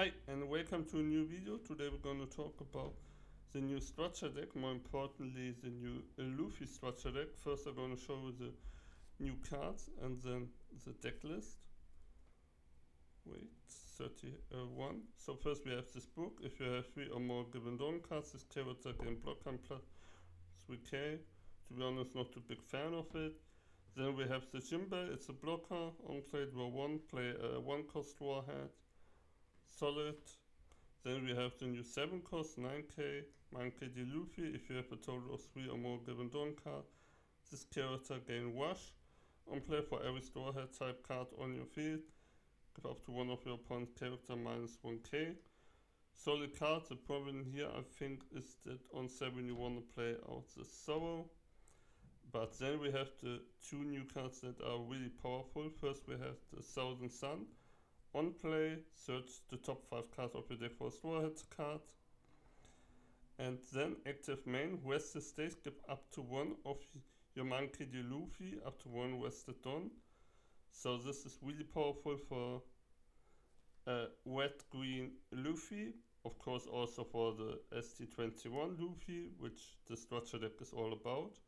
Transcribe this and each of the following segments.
Hi and welcome to a new video. Today we're going to talk about the new structure deck, more importantly the new Luffy structure deck. First I'm going to show you the new cards and then the deck list. Wait, 31. So first we have this book. If you have 3 or more given dawn cards, this character can block and plus 3k. To be honest, not a big fan of it. Then we have the Jimbe, it's a blocker. On play draw 1, play a 1 cost warhead. Solid. Then we have the new 7 cost 9k, 9k de Luffy. If you have a total of 3 or more given dawn card, this character gain wash. On play for every straw hat type card on your field. Give up to one of your opponent's character minus 1k. Solid card. The problem here I think is that on 7 you want to play out the Sorrow. But then we have the 2 new cards that are really powerful. First we have the Thousand Sun. On play, search the top 5 cards of your deck for a straw hat card. And then active main, Wasted States, give up to 1 of your Monkey D. Luffy, up to 1 Wasted Dawn. So this is really powerful for wet green Luffy. Of course also for the ST31 Luffy, which the structure deck is all about.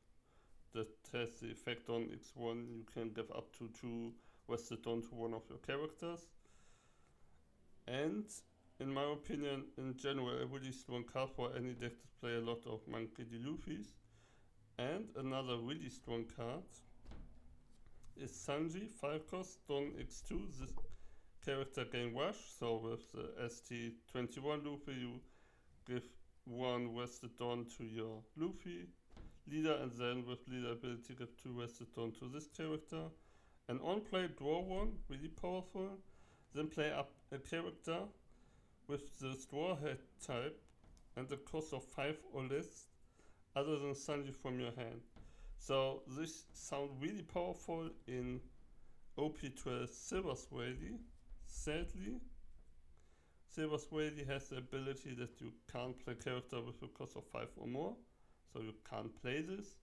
That has the effect on X1, you can give up to 2 Wasted Dawn to one of your characters. And in my opinion, in general, a really strong card for any deck to play a lot of Monkey D. Luffy's. And another really strong card is Sanji, 5 cost, Dawn X2. This character gain wash, so with the ST31 Luffy, you give 1 Wasted Dawn to your Luffy leader, and then with leader ability, give 2 Wasted Dawn to this character. And on play, draw 1, really powerful. Then play up a character with the straw hat type and the cost of 5 or less other than Sanji from your hand. So this sounds really powerful in OP12 Silver Swaley. Sadly, Silver Swaley has the ability that you can't play character with a cost of 5 or more, so you can't play this.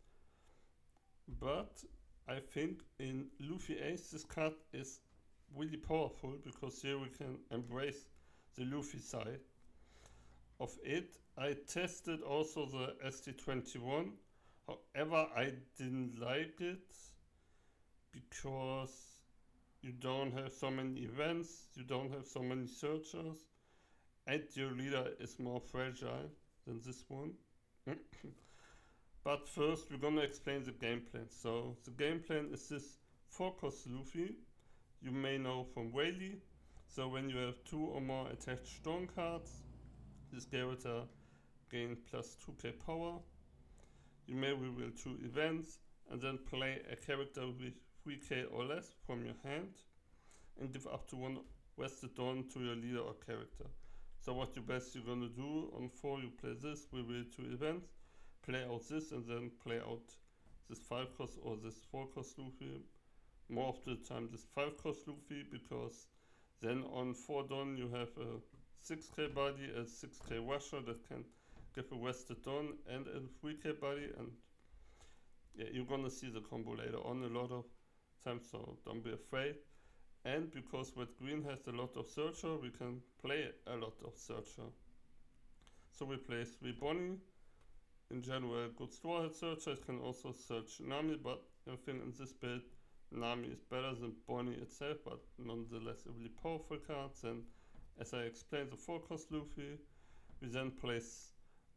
But I think in Luffy Ace this card is really powerful because here we can embrace the Luffy side of it. I tested also the ST31, however I didn't like it because you don't have so many events, you don't have so many searchers, and your leader is more fragile than this one. But first we're gonna explain the game plan. So the game plan is this 4 cost Luffy. You may know from Whaley. So when you have 2 or more attached strong cards, this character gains plus 2k power. You may reveal 2 events and then play a character with 3k or less from your hand and give up to 1 Wasted Dawn to your leader or character. So what you're gonna do on 4, you play this, reveal 2 events, play out this, and then play out this 5 cost or this 4 cost Luffy. More of the time this 5 cost Luffy, because then on 4 Dawn you have a 6k body, a 6k washer that can give a Wasted Dawn and a 3k body, and yeah, you're gonna see the combo later on a lot of times, so don't be afraid. And because Red Green has a lot of searcher, we can play a lot of searcher. So we play 3 Bonnie. In general, good straw hat searcher. It can also search Nami, but I think in this build Nami is better than Bonnie itself, but nonetheless a really powerful card. Then, as I explained, the 4 cost Luffy. We then place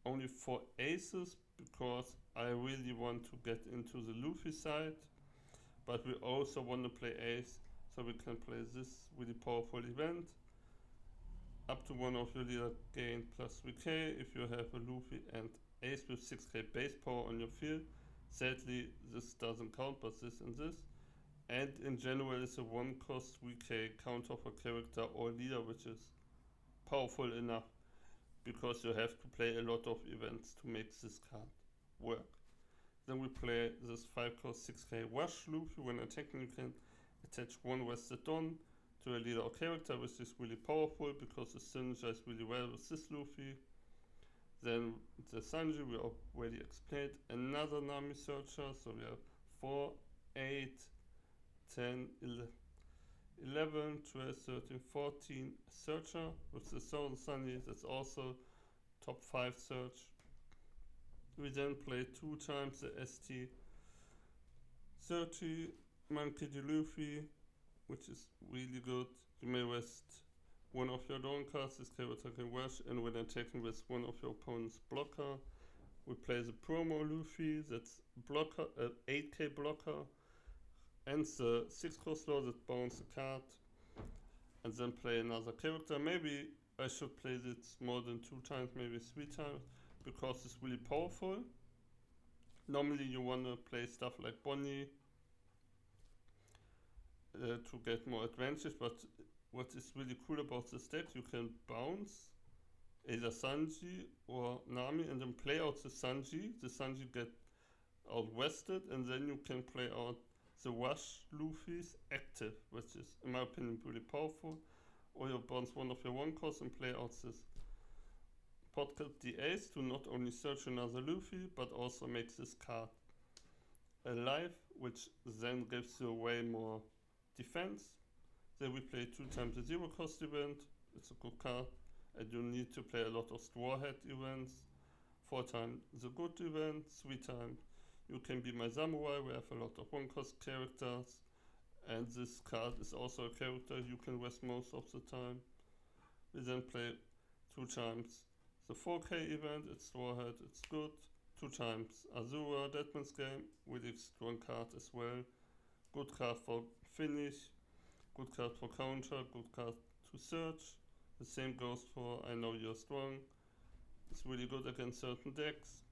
only 4 aces because I really want to get into the Luffy side, but we also want to play ace, so we can play this really powerful event. Up to 1 of your leader gain plus 3k if you have a Luffy and ace with 6k base power on your field. Sadly, this doesn't count, but this and this. And in general, it's a 1 cost 3k counter for character or leader, which is powerful enough because you have to play a lot of events to make this card work. Then we play this 5 cost 6k wash Luffy. When attacking, you can attach 1 Wasted Dawn to a leader or character, which is really powerful because it synergizes really well with this Luffy. Then the Sanji we already explained, another Nami searcher, so we have 4, 8, 10, 11, 12, 13, 14 searcher with the Southern Sunny, that's also top 5 search. We then play 2 times the ST30 Monkey D. Luffy, which is really good. You may rest one of your dawn cards, this character can rush, and when attacking with one of your opponent's blocker, we play the promo Luffy, that's blocker, 8k blocker, and the 6-cost law that bounce the card, and then play another character. Maybe I should play this more than 2 times, maybe 3 times, because it's really powerful. Normally you want to play stuff like Bonnie to get more advantage, but what is really cool about this deck, you can bounce either Sanji or Nami and then play out the Sanji. The Sanji get out-wested, and then you can play out the Rush Luffy's active, which is, in my opinion, really powerful. Or you bounce one of your 1-costs and play out this Podcast the Ace to not only search another Luffy, but also makes this card alive, which then gives you way more defense. Then we play 2 times the 0-cost event, it's a good card, and you need to play a lot of Straw Hat events. 4 times the good event, 3 times you can be my samurai, we have a lot of 1-cost characters, and this card is also a character you can rest most of the time. We then play 2 times the 4k event, it's Straw Hat, it's good. 2 times Azura, Deadman's Game, really strong card as well. Good card for finish, good card for counter, good card to search. The same goes for I Know You're Strong. It's really good against certain decks.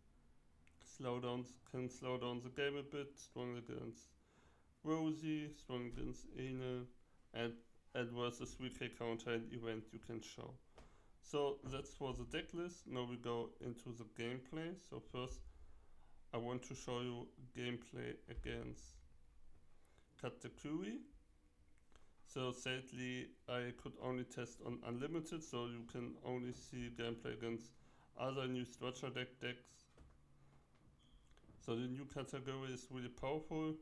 Can slow down the game a bit. Strong against Rosie, strong against Enel, and versus 3k counter and event you can show. So that's for the deck list. Now we go into the gameplay. So first I want to show you gameplay against Katakuri. So sadly I could only test on unlimited, so you can only see gameplay against other new structure decks. So the new category is really powerful,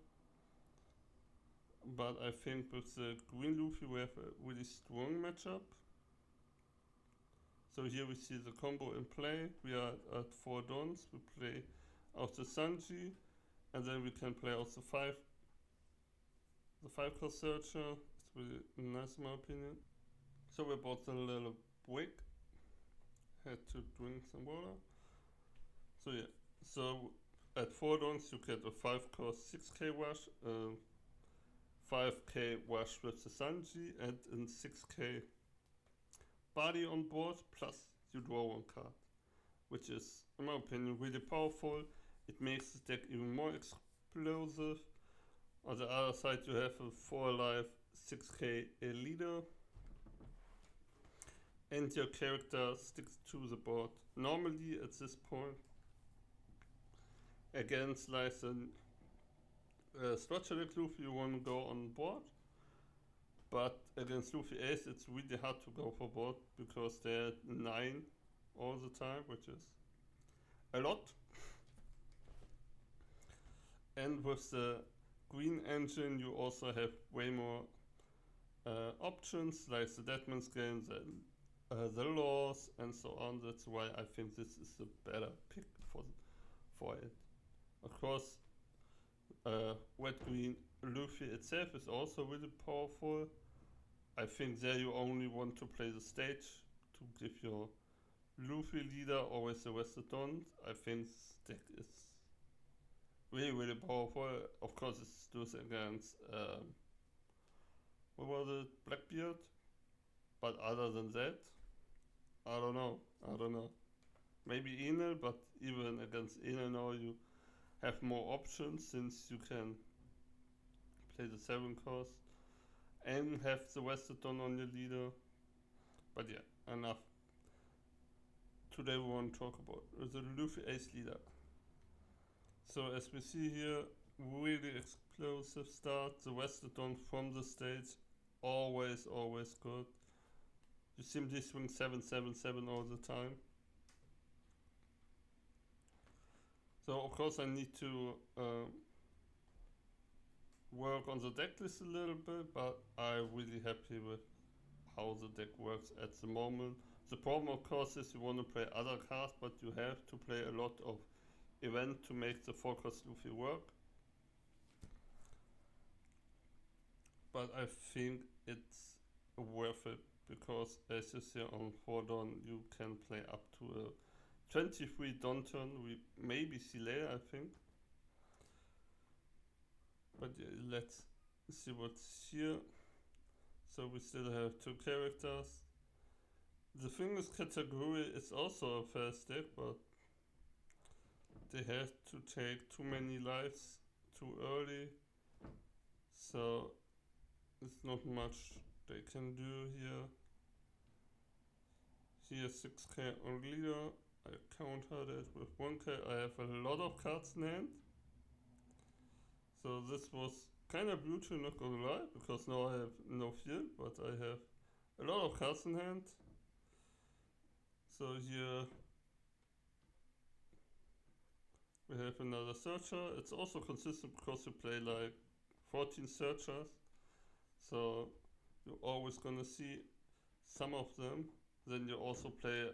but I think with the green Luffy we have a really strong matchup. So here we see the combo in play. We are at 4 dons. We play out the Sanji, and then we can play out the 5-cost searcher. It's really nice in my opinion. So we bought a little break. Had to drink some water. So yeah, so at 4 dons you get a 5-cost 6k wash, 5k wash with the Sanji, and in 6k body on board, plus you draw 1 card, which is, in my opinion, really powerful. It makes the deck even more explosive. On the other side you have a 4 life 6k leader, and your character sticks to the board. Normally at this point, against like the structure deck Luffy you want to go on board, but against Luffy Ace it's really hard to go for board because they're 9 all the time, which is a lot. And with the green engine you also have way more options, like the Deadman's Game, the laws, and so on. That's why I think this is a better pick for it. Of course, red green Luffy itself is also really powerful. I think there you only want to play the stage to give your Luffy leader always the Wested Dons. I think this deck is really, really powerful. Of course it's just against what was it, Blackbeard? But other than that, I don't know. Maybe Enel, but even against Enel now you have more options, since you can play the 7-cost and have the Wested Don on your leader. But yeah, enough. Today we want to talk about the Luffy Ace leader. So as we see here, really explosive start. The Wested Don from the stage, always good. You simply swing 7/7/7 all the time. So of course I need to work on the deck list a little bit, but I'm really happy with how the deck works at the moment. The problem, of course, is you want to play other cards, but you have to play a lot of event to make the 4-cost Luffy work. But I think it's worth it because, as you see on 4 Dawn, you can play up to a 23 Dawn turn. We maybe see later, I think. But yeah, let's see what's here. So we still have 2 characters. The thing is, category is also a fast deck, but they have to take too many lives too early. So it's not much they can do here. Here 6k on leader. I countered it with 1k. I have a lot of cards in hand. So this was kind of brutal, not gonna lie, because now I have no field, but I have a lot of cards in hand. So here we have another searcher. It's also consistent because you play like 14 searchers. So you're always gonna see some of them. Then you also play,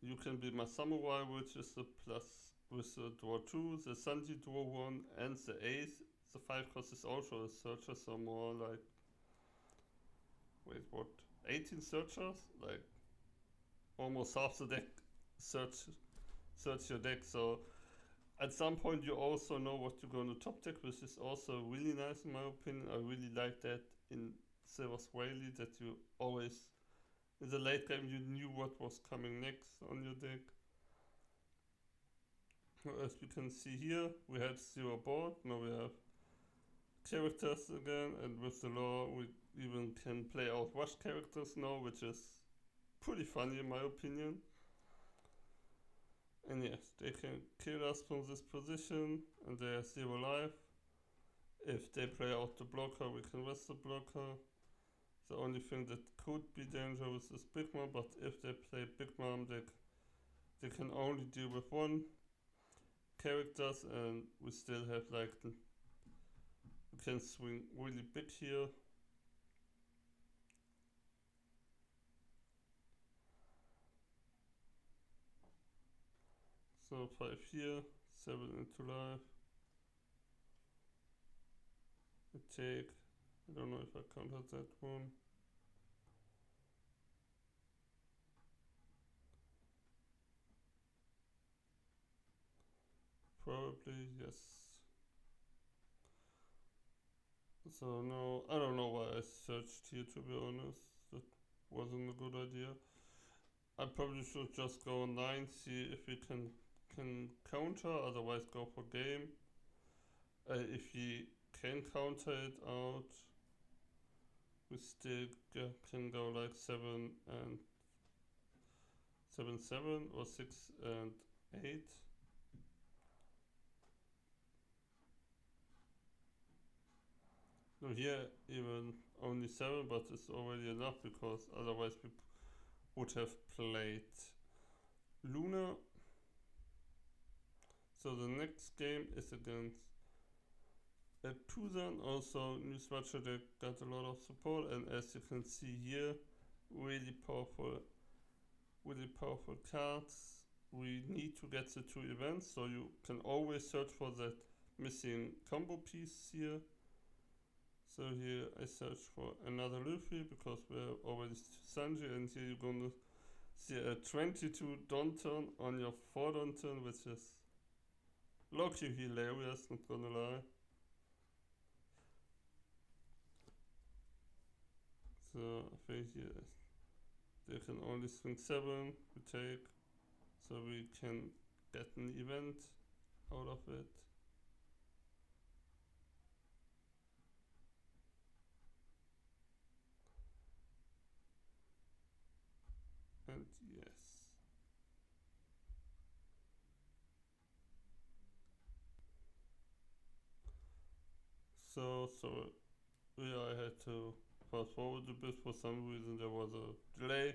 you can be my samurai, which is the plus with the draw 2, the Sanji draw 1, and the ace. The 5-cost is also a searcher, so more like, wait, what, 18 searchers? Like almost half the deck search your deck. So at some point you also know what you're going to top deck, which is also really nice in my opinion. I really like that in Silver's Whaley, that you always, in the late game, you knew what was coming next on your deck. As we can see here, we had 0 board, now we have characters again, and with the law we even can play out wash characters now, which is pretty funny in my opinion. And yes, they can kill us from this position, and they are 0 life. If they play out the blocker, we can rest the blocker. The only thing that could be dangerous is Big Mom, but if they play Big Mom, they can only deal with 1 characters, and we still have like we can swing really big here. So 5 here, 7 into life. I take, I don't know if I counted that one. Probably, yes. So no, I don't know why I searched here, to be honest. That wasn't a good idea. I probably should just go 9, see if we can counter, otherwise go for game. If we can counter it out, we still can go like 7 and 7 7 or 6 and 8. No, here even only 7, but it's already enough because otherwise we would have played Luna. So the next game is against Tuzan, also new structure that got a lot of support, and as you can see here, really powerful cards. We need to get the 2 events, so you can always search for that missing combo piece here. So here I search for another Luffy because we're already Sanji, and here you're gonna see a 22 Dawn turn on your 4 Dawn turn, which is low-key hilarious, not gonna lie. So I think here they can only swing 7, we take, so we can get an event out of it. And yes. So yeah, I had to fast forward a bit, for some reason there was a delay.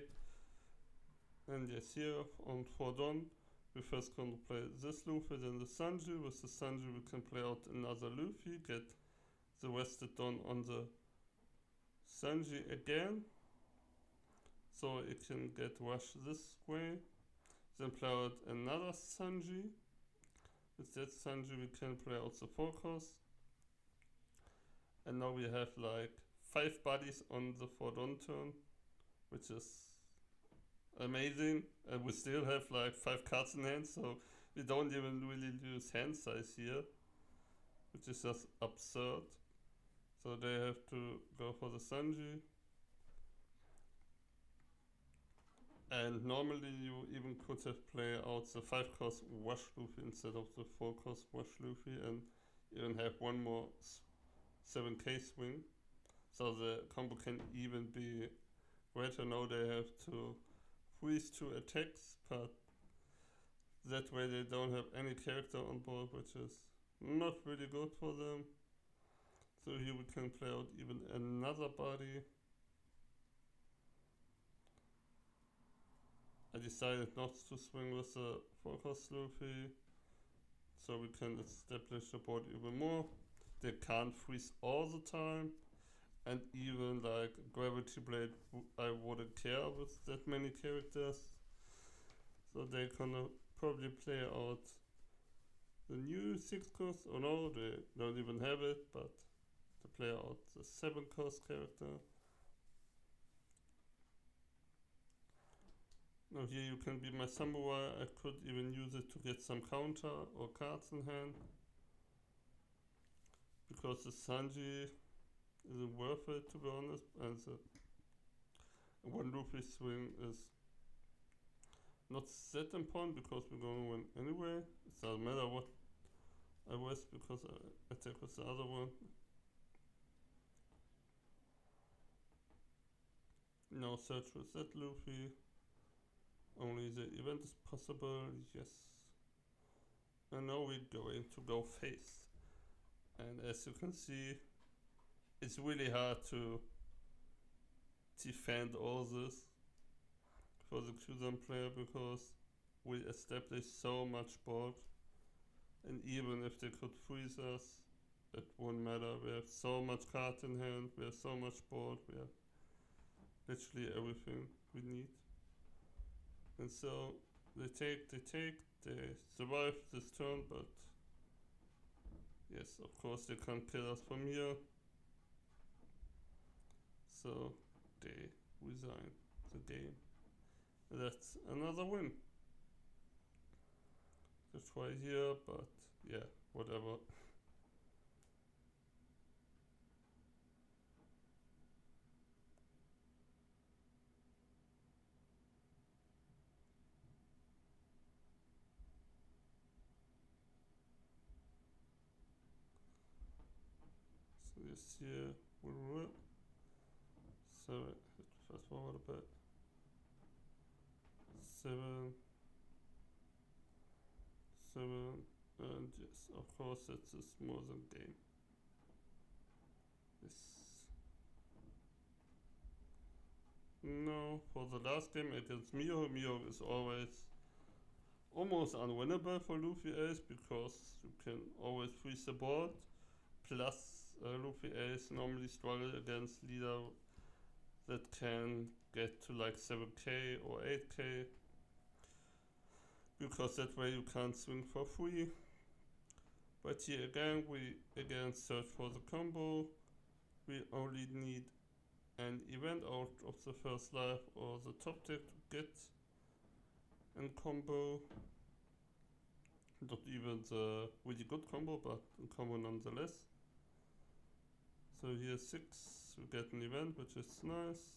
And yes, here on 4 Dawn we first gonna play this Luffy, then the Sanji. With the Sanji we can play out another Luffy, get the rested done on the Sanji again, so it can get rushed this way. Then play out another Sanji. With that Sanji we can play out the forecast. And now we have like 5 bodies on the Fordon turn, which is amazing. And we still have like 5 cards in hand, so we don't even really use hand size here, which is just absurd. So they have to go for the Sanji. And normally you even could have played out the 5-cost Wash Luffy instead of the 4-cost Wash Luffy, and even have one more 7k swing. So the combo can even be greater. Now they have to freeze 2 attacks, but that way they don't have any character on board, which is not really good for them. So here we can play out even another body. I decided not to swing with the 4-cost Luffy, so we can establish the board even more. They can't freeze all the time, and even like Gravity Blade I wouldn't care with that many characters. So they're gonna probably play out the new 6-cost, oh no, they don't even have it, but to play out the 7-cost character. Now here you can be my samurai. I could even use it to get some counter or cards in hand, because the Sanji isn't worth it, to be honest, and the 1 Luffy swing is not that important because we're gonna win anyway. It doesn't matter what I waste because I attack with the other one. Now search with that Luffy. Only the event is possible, yes. And now we're going to go face. And as you can see, it's really hard to defend all this for the Q-Zone player, because we established so much board. And even if they could freeze us, it won't matter. We have so much card in hand, we have so much board, we have literally everything we need. And so they survive this turn, but yes, of course they can't kill us from here. So they resign the game. And that's another win. Just try here, but yeah, whatever. So this here will work. So fast forward a bit. 7, and yes, of course it's a smoother game. Yes. No, for the last game against Mihawk is always almost unwinnable for Luffy Ace, because you can always freeze the board. Plus Luffy Ace normally struggle against leader that can get to like 7k or 8k, because that way you can't swing for free. But here again, we again search for the combo. We only need an event out of the first life or the top deck to get in combo. Not even the really good combo, but in combo nonetheless. So here 6, we get an event, which is nice.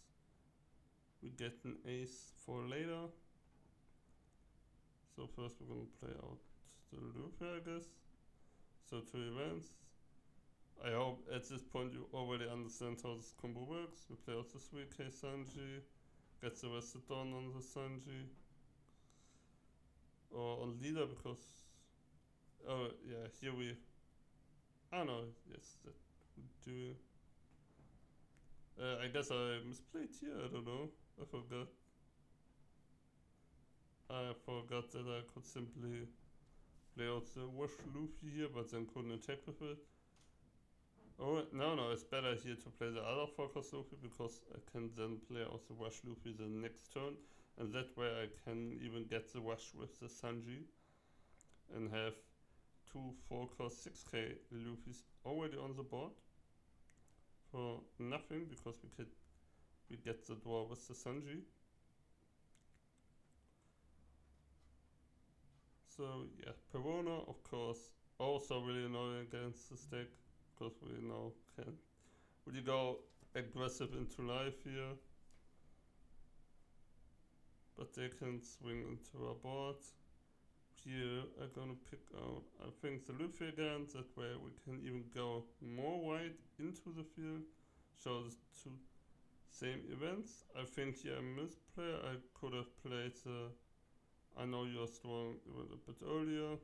We get an ace for later. So first we're gonna play out the Luffy, I guess. So 2 events. I hope at this point you already understand how this combo works. We play out the 3k Sanji, gets the rest done on the Sanji. Or on leader, because oh yeah, here we no, yes, that we do. I guess I misplayed here, I don't know. I forgot. I forgot that I could simply play out the Wash Luffy here, but then couldn't attack with it. Oh, no, it's better here to play the other focus Luffy because I can then play out the Wash Luffy the next turn, and that way I can even get the Wash with the Sanji and have 2 4-cost 6k Luffys already on the board for nothing because we get the draw with the Sanji. So yeah, Perona of course also really annoying against this deck because we now can really go aggressive into life here. But they can swing into our board. Here I'm gonna pick out I think the Luffy again, that way we can even go more wide into the field. Show the two same events. I think here I misplay. I could have played the I know you're strong even a bit earlier.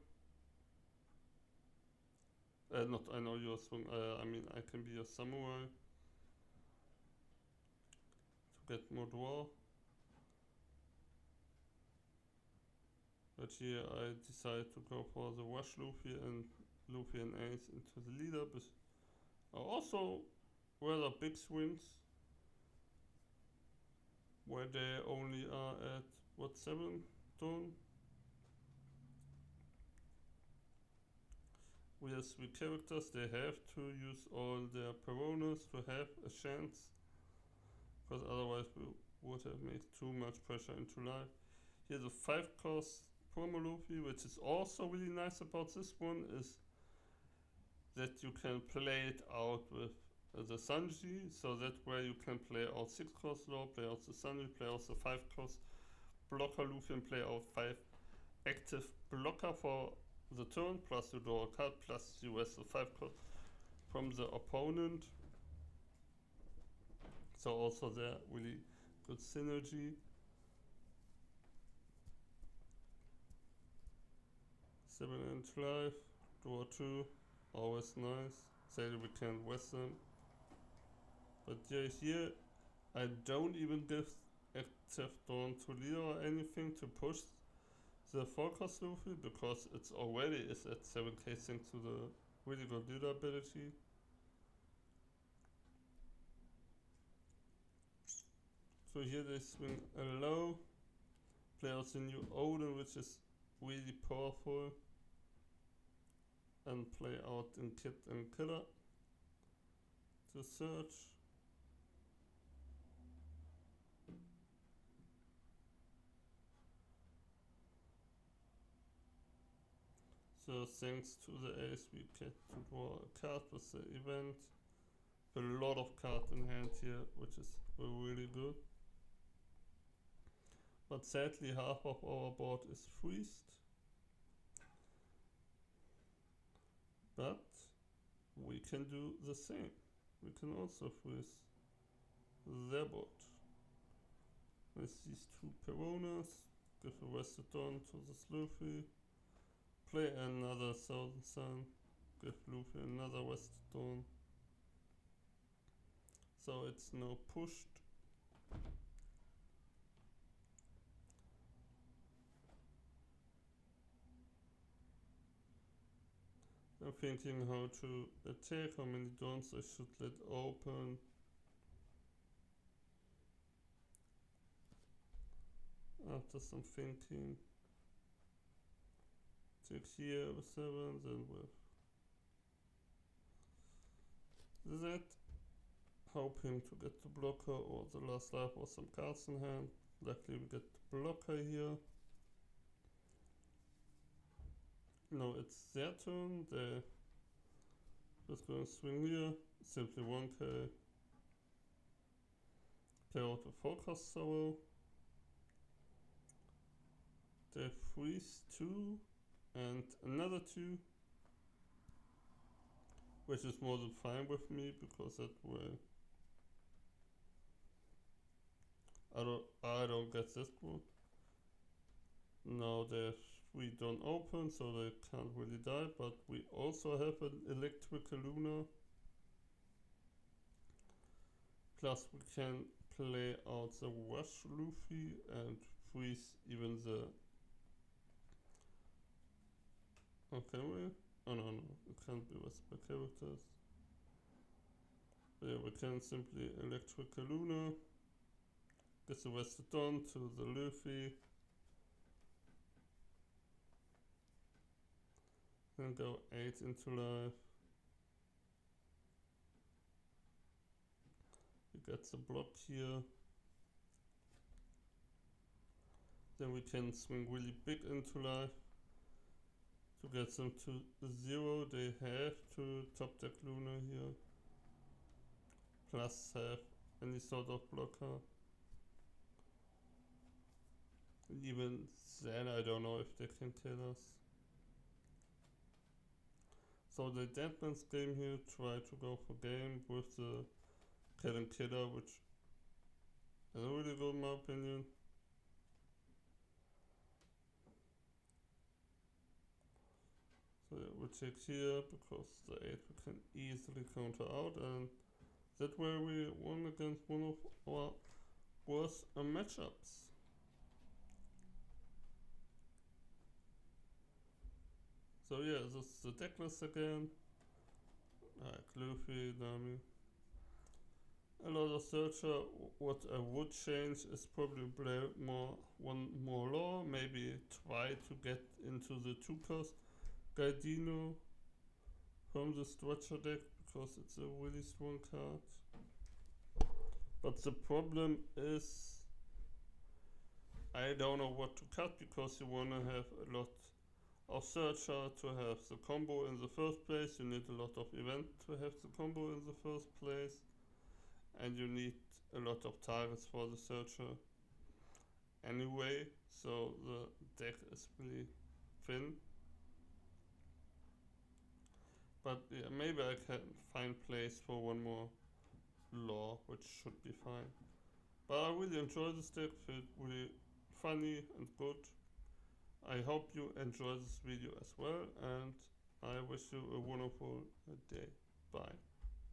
Not I know you're strong, I mean I can be a samurai to get more draw. But here I decided to go for the Wash Luffy and Ace into the leader. But also rather big swings where they only are at what 7 turn. We have 3 characters, they have to use all their Peronas to have a chance, because otherwise we would have made too much pressure into life. Here's a 5-cost promo Luffy, which is also really nice about this one, is that you can play it out with the Sanji, so that way you can play out 6-cost law, play out the Sanji, play out the 5-cost blocker Luffy, and play out 5 active blocker for the turn, plus you draw a card, plus you rest the 5-cost from the opponent. So also there really good synergy. 7 inch life, draw 2, always nice. Say that we can West them. But yeah, here I don't even give active Dawn to leader or anything to push the forecast Luffy because it's already is at 7k thanks to the really good leader ability. So here they swing a low, play out the new Odin, which is really powerful, and play out in Kid and Killer to search. So thanks to the ace we get to draw a card with the event. A lot of cards in hand here, which is really good. But sadly half of our board is freezed. But we can do the same. We can also freeze their board. With these 2 Peronas, give a Rested Dawn to this Luffy, play another Thousand Sun, give Luffy another Rested Dawn. So it's now pushed. I'm thinking how to attack, how many dawns I should let open. After some thinking, take here with 7, then with that, hoping to get the blocker or the last life or some cards in hand. Luckily we get the blocker here. Now it's their turn, they're just gonna swing here, simply 1k, play out the forecast sorrow. They freeze 2 and another 2, which is more than fine with me because that way I don't get this one. Now they have 3 don't open, so they can't really die, but we also have an electrical Luna. Plus we can play out the Wash Luffy and freeze even the Oh, can we? Oh no, no, it can't be whisper characters. But yeah, we can simply electric Luna, get the Wested Dawn to the Luffy, then go 8 into life. We get the block here. Then we can swing really big into life to get them to 0. They have to top deck Luna here, plus have any sort of blocker. Even then I don't know if they can kill us. So the Deadman's game here, try to go for game with the Killing Killer, which is really good in my opinion. So yeah, we take here because the 8 we can easily counter out, and that way we won against one of our worst matchups. So yeah, this is the deck list again. Luffy, Nami. A lot of searcher. What I would change is probably play one more law, maybe try to get into the 2-cost Gaidino from the structure deck because it's a really strong card. But the problem is I don't know what to cut because you wanna have a lot of searcher to have the combo in the first place. You need a lot of event to have the combo in the first place, and you need a lot of targets for the searcher anyway, so the deck is really thin. But yeah, maybe I can find place for one more law, which should be fine. But I really enjoy this deck, it's really funny and good. I hope you enjoy this video as well, and I wish you a wonderful day. Bye.